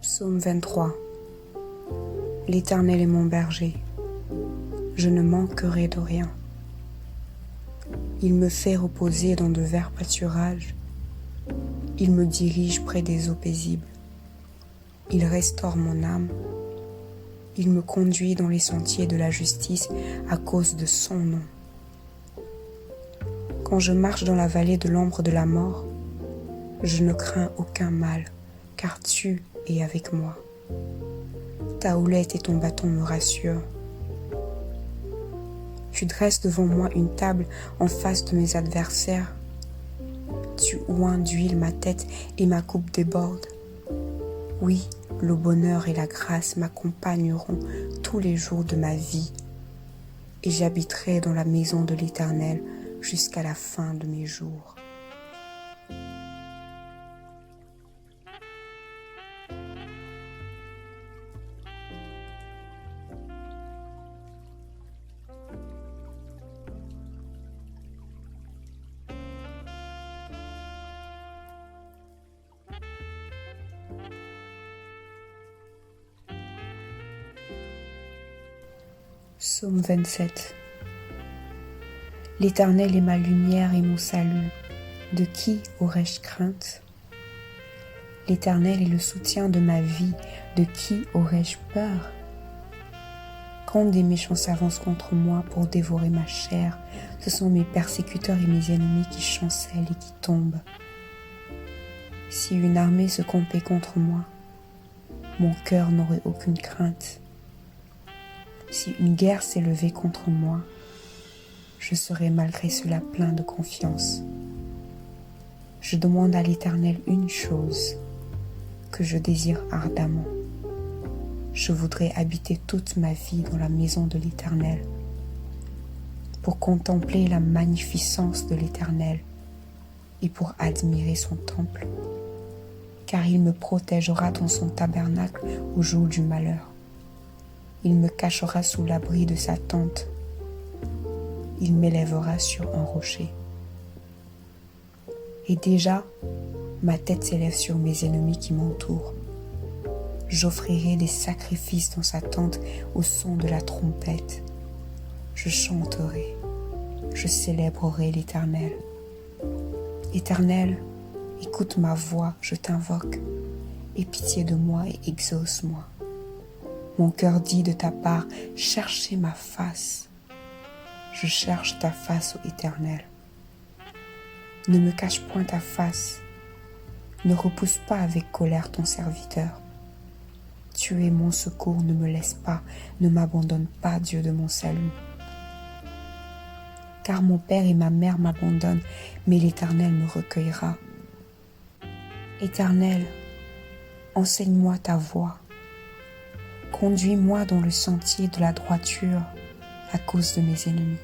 Psaume 23. L'Éternel est mon berger, je ne manquerai de rien. Il me fait reposer dans de verts pâturages, il me dirige près des eaux paisibles, il restaure mon âme, il me conduit dans les sentiers de la justice à cause de son nom. Quand je marche dans la vallée de l'ombre de la mort, je ne crains aucun mal, car tu es avec moi. Ta houlette et ton bâton me rassurent. Tu dresses devant moi une table en face de mes adversaires. Tu oins d'huile ma tête et ma coupe déborde. Oui, le bonheur et la grâce m'accompagneront tous les jours de ma vie, et j'habiterai dans la maison de l'Éternel jusqu'à la fin de mes jours. Psaume 27. L'Éternel est ma lumière et mon salut. De qui aurais-je crainte? L'Éternel est le soutien de ma vie. De qui aurais-je peur? Quand des méchants s'avancent contre moi pour dévorer ma chair, ce sont mes persécuteurs et mes ennemis qui chancellent et qui tombent. Si une armée se campait contre moi, mon cœur n'aurait aucune crainte. Si une guerre s'élevait contre moi, je serais malgré cela plein de confiance. Je demande à l'Éternel une chose que je désire ardemment. Je voudrais habiter toute ma vie dans la maison de l'Éternel pour contempler la magnificence de l'Éternel et pour admirer son temple, car il me protégera dans son tabernacle au jour du malheur. Il me cachera sous l'abri de sa tente. Il m'élèvera sur un rocher. Et déjà, ma tête s'élève sur mes ennemis qui m'entourent. J'offrirai des sacrifices dans sa tente au son de la trompette. Je chanterai, je célébrerai l'Éternel. Éternel, écoute ma voix, je t'invoque. Aie pitié de moi et exauce-moi. Mon cœur dit de ta part, cherchez ma face. Je cherche ta face, ô Éternel. Ne me cache point ta face. Ne repousse pas avec colère ton serviteur. Tu es mon secours, ne me laisse pas, ne m'abandonne pas, Dieu de mon salut. Car mon père et ma mère m'abandonnent, mais l'Éternel me recueillera. Éternel, enseigne-moi ta voie. Conduis-moi dans le sentier de la droiture à cause de mes ennemis.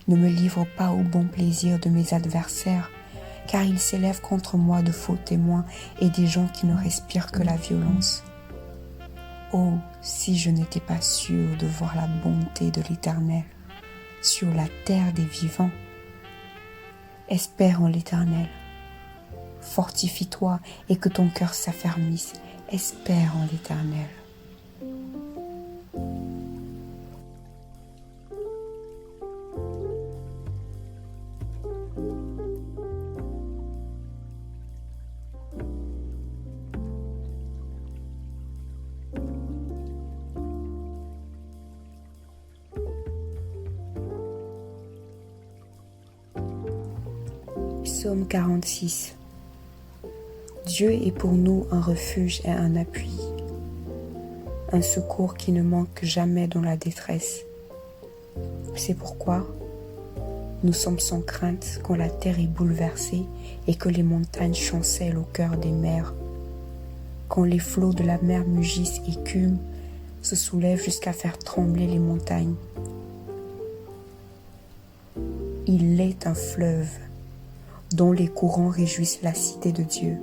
Ne me livre pas au bon plaisir de mes adversaires, car ils s'élèvent contre moi de faux témoins et des gens qui ne respirent que la violence. Oh, si je n'étais pas sûr de voir la bonté de l'Éternel sur la terre des vivants. Espère en l'Éternel. Fortifie-toi et que ton cœur s'affermisse. Espère en l'Éternel. Psaume 46. Dieu est pour nous un refuge et un appui, un secours qui ne manque jamais dans la détresse. C'est pourquoi nous sommes sans crainte quand la terre est bouleversée et que les montagnes chancellent au cœur des mers, quand les flots de la mer mugissent et écument, se soulèvent jusqu'à faire trembler les montagnes. Il est un fleuve dont les courants réjouissent la cité de Dieu,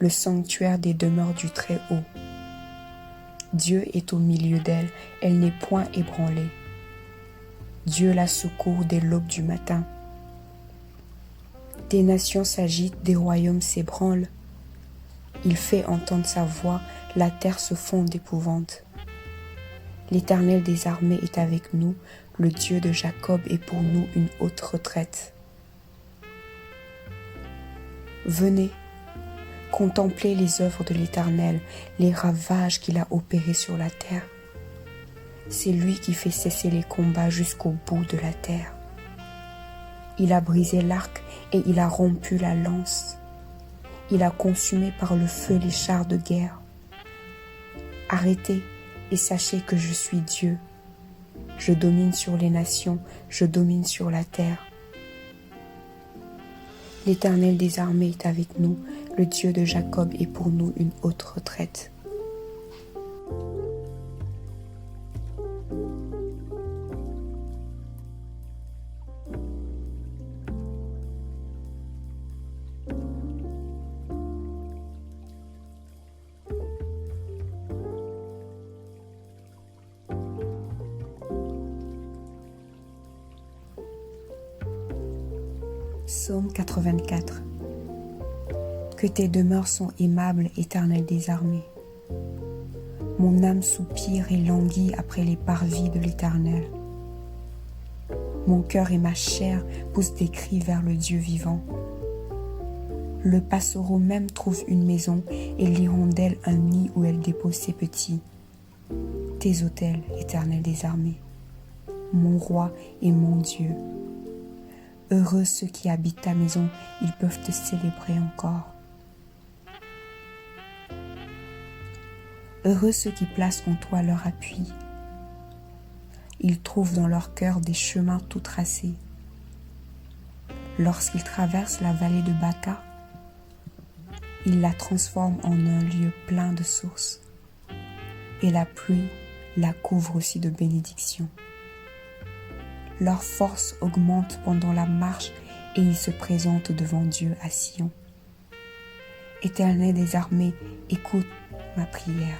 le sanctuaire des demeures du Très-Haut. Dieu est au milieu d'elle, elle n'est point ébranlée. Dieu la secourt dès l'aube du matin. Des nations s'agitent, des royaumes s'ébranlent. Il fait entendre sa voix, la terre se fond d'épouvante. L'Éternel des armées est avec nous, le Dieu de Jacob est pour nous une haute retraite. Venez, contemplez les œuvres de l'Éternel, les ravages qu'il a opérés sur la terre. C'est lui qui fait cesser les combats jusqu'au bout de la terre. Il a brisé l'arc et il a rompu la lance. Il a consumé par le feu les chars de guerre. Arrêtez et sachez que je suis Dieu. Je domine sur les nations, je domine sur la terre. L'Éternel des armées est avec nous, le Dieu de Jacob est pour nous une haute retraite. Psaume 84. Que tes demeures sont aimables, Éternel des armées. Mon âme soupire et languit après les parvis de l'Éternel. Mon cœur et ma chair poussent des cris vers le Dieu vivant. Le passereau même trouve une maison et l'hirondelle un nid où elle dépose ses petits. Tes autels, Éternel des armées, mon roi et mon Dieu. Heureux ceux qui habitent ta maison, ils peuvent te célébrer encore. Heureux ceux qui placent en toi leur appui. Ils trouvent dans leur cœur des chemins tout tracés. Lorsqu'ils traversent la vallée de Baca, ils la transforment en un lieu plein de sources. Et la pluie la couvre aussi de bénédictions. Leur force augmente pendant la marche et ils se présentent devant Dieu à Sion. Éternel des armées, écoute ma prière.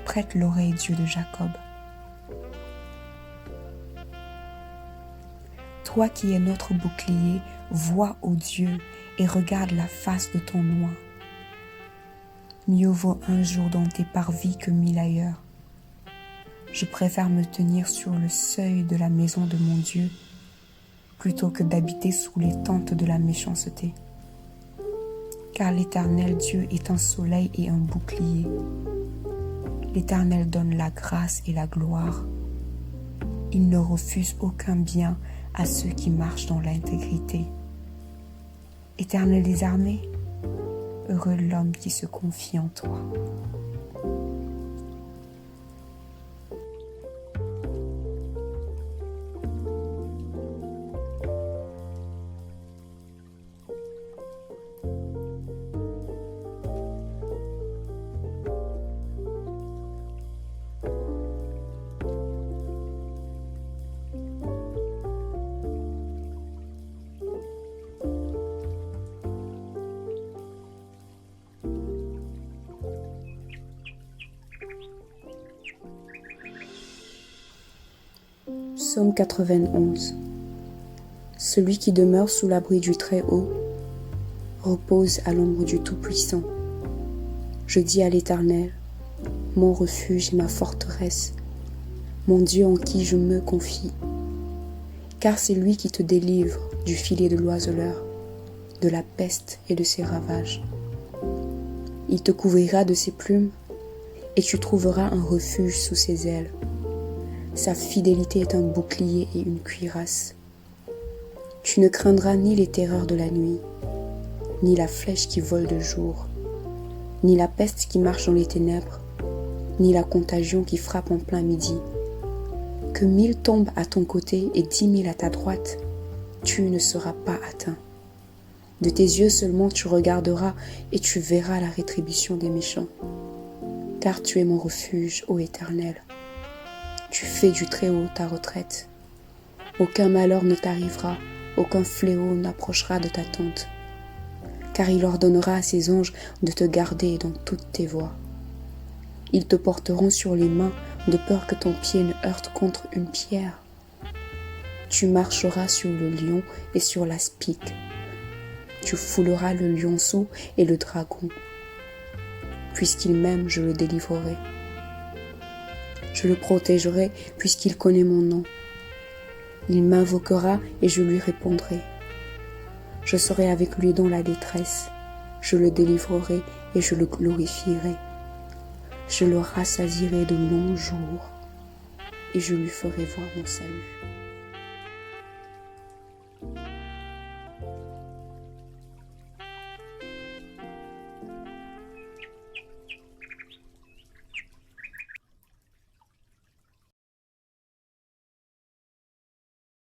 Prête l'oreille, Dieu de Jacob. Toi qui es notre bouclier, vois, ô Dieu, et regarde la face de ton oint. Mieux vaut un jour dans tes parvis que 1000 ailleurs. Je préfère me tenir sur le seuil de la maison de mon Dieu plutôt que d'habiter sous les tentes de la méchanceté. Car l'Éternel Dieu est un soleil et un bouclier. L'Éternel donne la grâce et la gloire. Il ne refuse aucun bien à ceux qui marchent dans l'intégrité. Éternel des armées, heureux l'homme qui se confie en toi. Psaume 91. Celui qui demeure sous l'abri du Très-Haut repose à l'ombre du Tout-Puissant. Je dis à l'Éternel, mon refuge et ma forteresse, mon Dieu en qui je me confie. Car c'est lui qui te délivre du filet de l'oiseleur, de la peste et de ses ravages. Il te couvrira de ses plumes et tu trouveras un refuge sous ses ailes. Sa fidélité est un bouclier et une cuirasse. Tu ne craindras ni les terreurs de la nuit, ni la flèche qui vole de jour, ni la peste qui marche dans les ténèbres, ni la contagion qui frappe en plein midi. Que 1000 tombent à ton côté et 10 000 à ta droite, tu ne seras pas atteint. De tes yeux seulement tu regarderas et tu verras la rétribution des méchants. Car tu es mon refuge, ô Éternel. Tu fais du Très-Haut ta retraite. Aucun malheur ne t'arrivera, aucun fléau n'approchera de ta tente. Car il ordonnera à ses anges de te garder dans toutes tes voies. Ils te porteront sur les mains de peur que ton pied ne heurte contre une pierre. Tu marcheras sur le lion et sur l'aspic. Tu fouleras le lionceau et le dragon. Puisqu'il m'aime, je le délivrerai. Je le protégerai puisqu'il connaît mon nom. Il m'invoquera et je lui répondrai. Je serai avec lui dans la détresse. Je le délivrerai et je le glorifierai. Je le rassasierai de longs jours et je lui ferai voir mon salut.